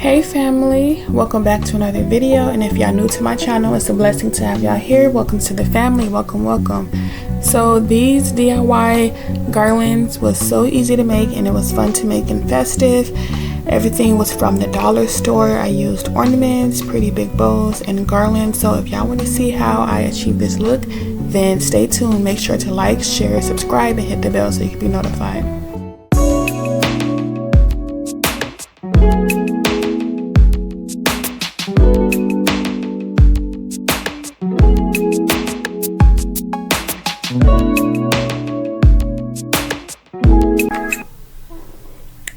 Hey family, welcome back to another video, and if y'all new to my channel, it's a blessing to have y'all here. Welcome to the family. Welcome. So these DIY garlands was so easy to make, and it was fun to make and festive. Everything was from the dollar store. I used ornaments, pretty big bows, and garlands. So if y'all want to see how I achieved this look, then stay tuned. Make sure to like, share, subscribe, and hit the bell so you can be notified.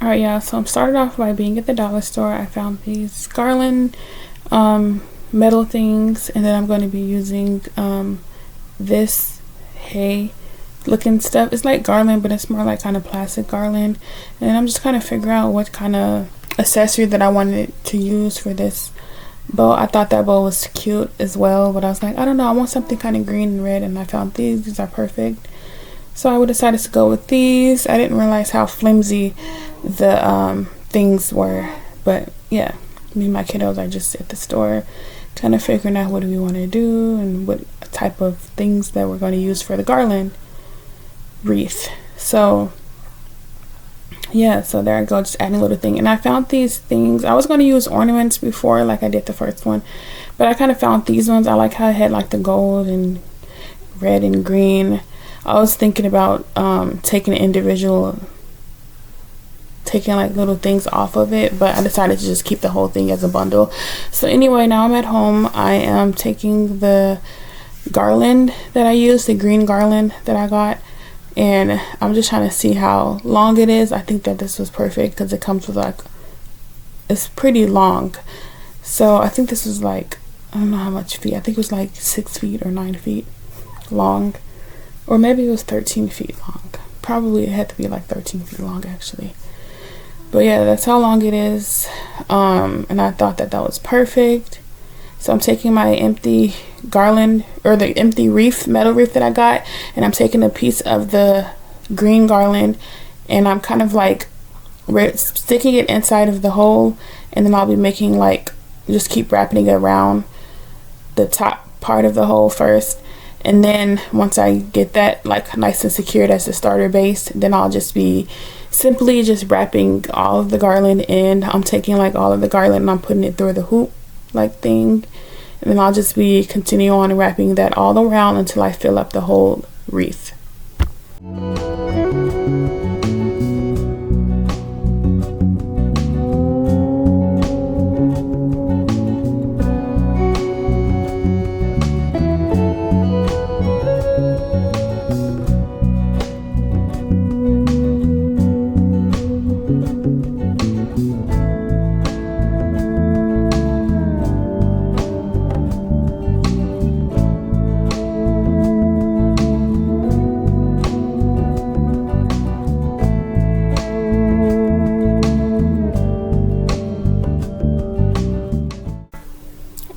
Alright y'all, so I'm started off by being at the dollar store. I found these garland metal things, and then I'm going to be using this hay looking stuff. It's like garland, but it's more like kind of plastic garland, and I'm just kind of figuring out what kind of accessory that I wanted to use for this bow. I thought that bow was cute as well, but I was like, I don't know, I want something kind of green and red, and I found these are perfect. So I decided to go with these. I didn't realize how flimsy the things were, but yeah, me and my kiddos are just at the store kind of figuring out what do we want to do and what type of things that we're going to use for the garland wreath. So yeah, so there I go, just adding a little thing. And I found these things. I was going to use ornaments before, like I did the first one, but I kind of found these ones. I like how it had like the gold and red and green. I was thinking about taking like little things off of it, but I decided to just keep the whole thing as a bundle. So anyway, now I'm at home. I am taking the garland that I used, the green garland that I got, and I'm just trying to see how long it is. I think that this was perfect because it comes with like, it's pretty long. So I think this is like, I don't know how much feet. I think it was like 6 feet or 9 feet long. Or maybe it was 13 feet long. Probably it had to be like 13 feet long actually. But yeah, that's how long it is. And I thought that was perfect. So I'm taking my empty garland, or the empty wreath, metal wreath that I got, and I'm taking a piece of the green garland, and I'm kind of like sticking it inside of the hole, and then I'll be making like, just keep wrapping it around the top part of the hole first. And then once I get that like nice and secured as the starter base, then I'll just be simply just wrapping all of the garland in. I'm taking like all of the garland and I'm putting it through the hoop like thing, and then I'll just be continue on wrapping that all around until I fill up the whole wreath.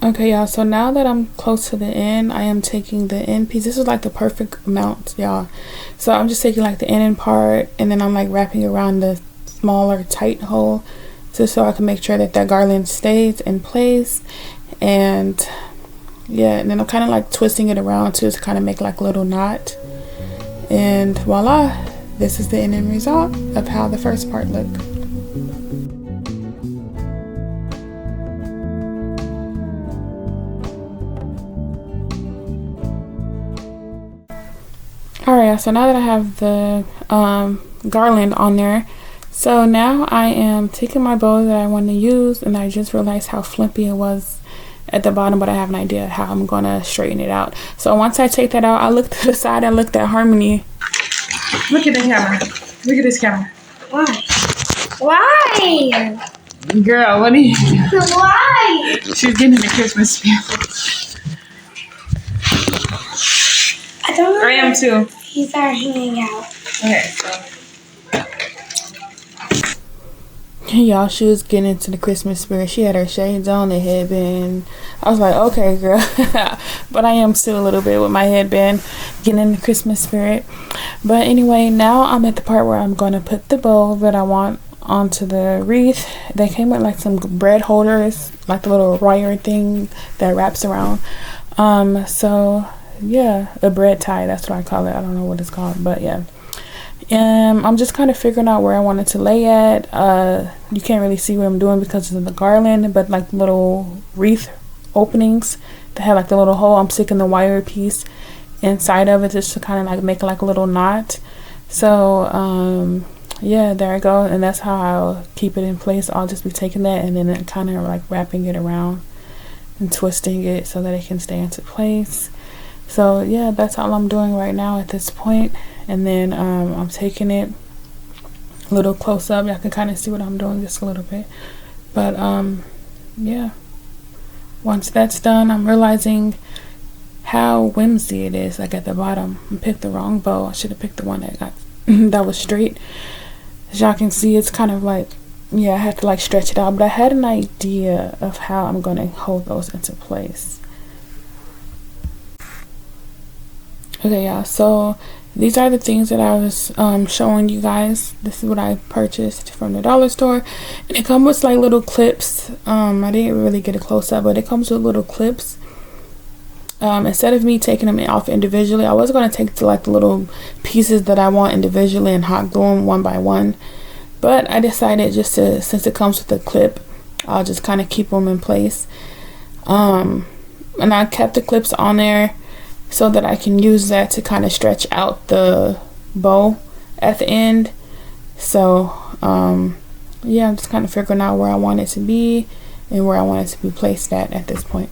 Okay y'all, so now that I'm close to the end, I am taking the end piece. This is like the perfect amount, y'all. So I'm just taking like the end part, and then I'm like wrapping around the smaller tight hole just so I can make sure that that garland stays in place. And yeah, and then I'm kind of like twisting it around to kind of make like a little knot, and voila, this is the end result of how the first part looked. Alright, so now that I have the garland on there, so now I am taking my bow that I want to use, and I just realized how flippy it was at the bottom, but I have an idea how I'm going to straighten it out. So once I take that out, I looked to the side and looked at Harmony. Look at the camera. Look at this camera. Why? Why? Girl, what are you doing? Why? She's getting the Christmas spirit. I don't know. I am too. He's are hanging out. Okay, so. Y'all, she was getting into the Christmas spirit. She had her shades on, the headband. I was like, okay girl. But I am still a little bit with my headband, getting in the Christmas spirit. But anyway, now I'm at the part where I'm going to put the bow that I want onto the wreath. They came with like some bread holders, like the little wire thing that wraps around. So yeah, a bread tie, that's what I call it. I don't know what it's called, but yeah. I'm just kind of figuring out where I wanted to lay at. You can't really see what I'm doing because of the garland, but like little wreath openings that have like the little hole, I'm sticking the wire piece inside of it just to kind of like make like a little knot. So yeah, there I go, and that's how I'll keep it in place. I'll just be taking that and then kind of like wrapping it around and twisting it so that it can stay into place. So yeah, that's all I'm doing right now at this point. And then I'm taking it a little close up. Y'all can kind of see what I'm doing just a little bit. But yeah, once that's done, I'm realizing how whimsy it is. Like at the bottom, I picked the wrong bow. I should have picked the one that got that was straight. As y'all can see, it's kind of like, yeah, I have to like stretch it out. But I had an idea of how I'm gonna hold those into place. Okay, y'all, so these are the things that I was showing you guys. This is what I purchased from the dollar store, and it comes with like little clips. I didn't really get a close-up, but it comes with little clips. Instead of me taking them off individually, I was going to take like the little pieces that I want individually and hot glue them one by one, but I decided just to, since it comes with a clip, I'll just kind of keep them in place. And I kept the clips on there so that I can use that to kind of stretch out the bow at the end. So yeah, I'm just kind of figuring out where I want it to be and where I want it to be placed at this point.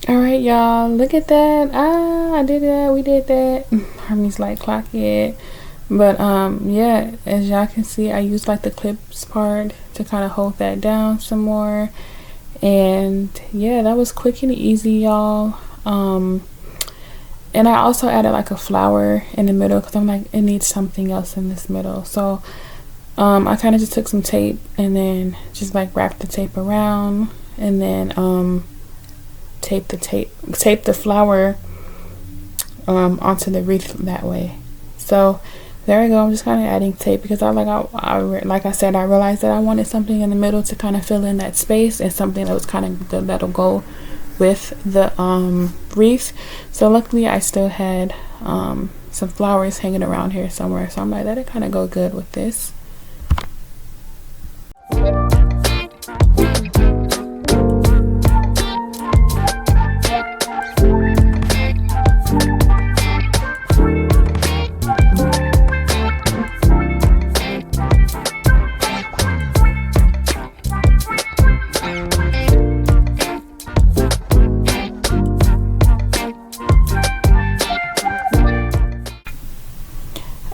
Alright, y'all, look at that. I did that. We did that. Hermes like clock it. But yeah, as y'all can see, I used like the clips part to kind of hold that down some more. And yeah, that was quick and easy, y'all. And I also added like a flower in the middle because I'm like, it needs something else in this middle. So I kind of just took some tape and then just like wrapped the tape around, and then tape the flower onto the wreath that way. So there we go. I'm just kind of adding tape because like I said, I realized that I wanted something in the middle to kind of fill in that space, and something that was kind of that'll go with the wreath. So luckily I still had some flowers hanging around here somewhere, so I'm like, that'll kind of go good with this.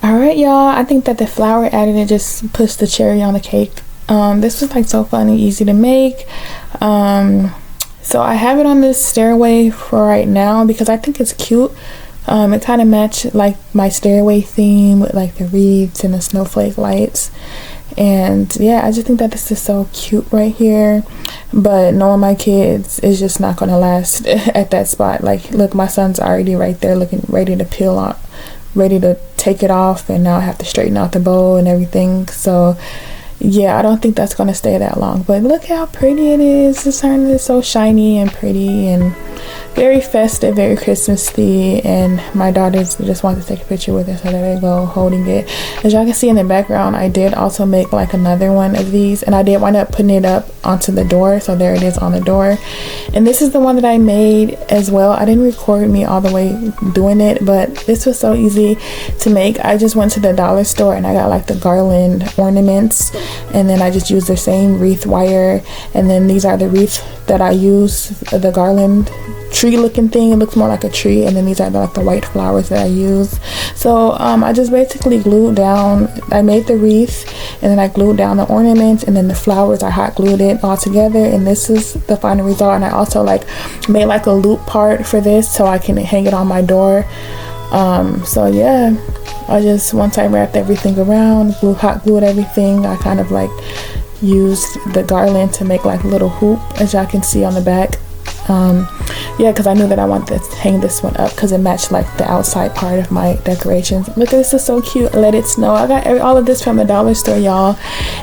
Alright, y'all, I think that the flower added it just puts the cherry on the cake. This was like so fun and easy to make. So I have it on this stairway for right now because I think it's cute. It kind of matched like my stairway theme with like the wreaths and the snowflake lights. And yeah, I just think that this is so cute right here. But knowing my kids is just not gonna last at that spot. Like, look, my son's already right there looking ready to peel on, ready to take it off, and now I have to straighten out the bow and everything. So yeah, I don't think that's gonna stay that long. But look how pretty it is. This turn is so shiny and pretty, and very festive, very Christmassy, and my daughters just wanted to take a picture with it, so there they go holding it. As y'all can see in the background, I did also make like another one of these, and I did wind up putting it up onto the door, so there it is on the door. And this is the one that I made as well. I didn't record me all the way doing it, but this was so easy to make. I just went to the dollar store and I got like the garland ornaments, and then I just used the same wreath wire, and then these are the wreaths that I use, the garland tree looking thing. It looks more like a tree, and then these are like the white flowers that I use. So I just basically glued down, I made the wreath, and then I glued down the ornaments, and then the flowers I hot glued it all together, and this is the final result. And I also like made like a loop part for this so I can hang it on my door. So yeah, I just, once I wrapped everything around, hot glued everything, I kind of like used the garland to make like a little hoop, as y'all can see on the back. Yeah, because I knew that I wanted to hang this one up because it matched like the outside part of my decorations. Look at this, is so cute. Let it snow. I got all of this from the dollar store, y'all,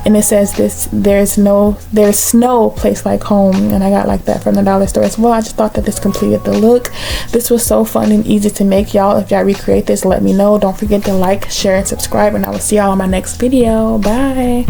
and it says this, there's snow place like home, and I got like that from the dollar store as well. I just thought that this completed the look. This was so fun and easy to make, y'all. If y'all recreate this, let me know. Don't forget to like, share, and subscribe, and I will see y'all on my next video. Bye.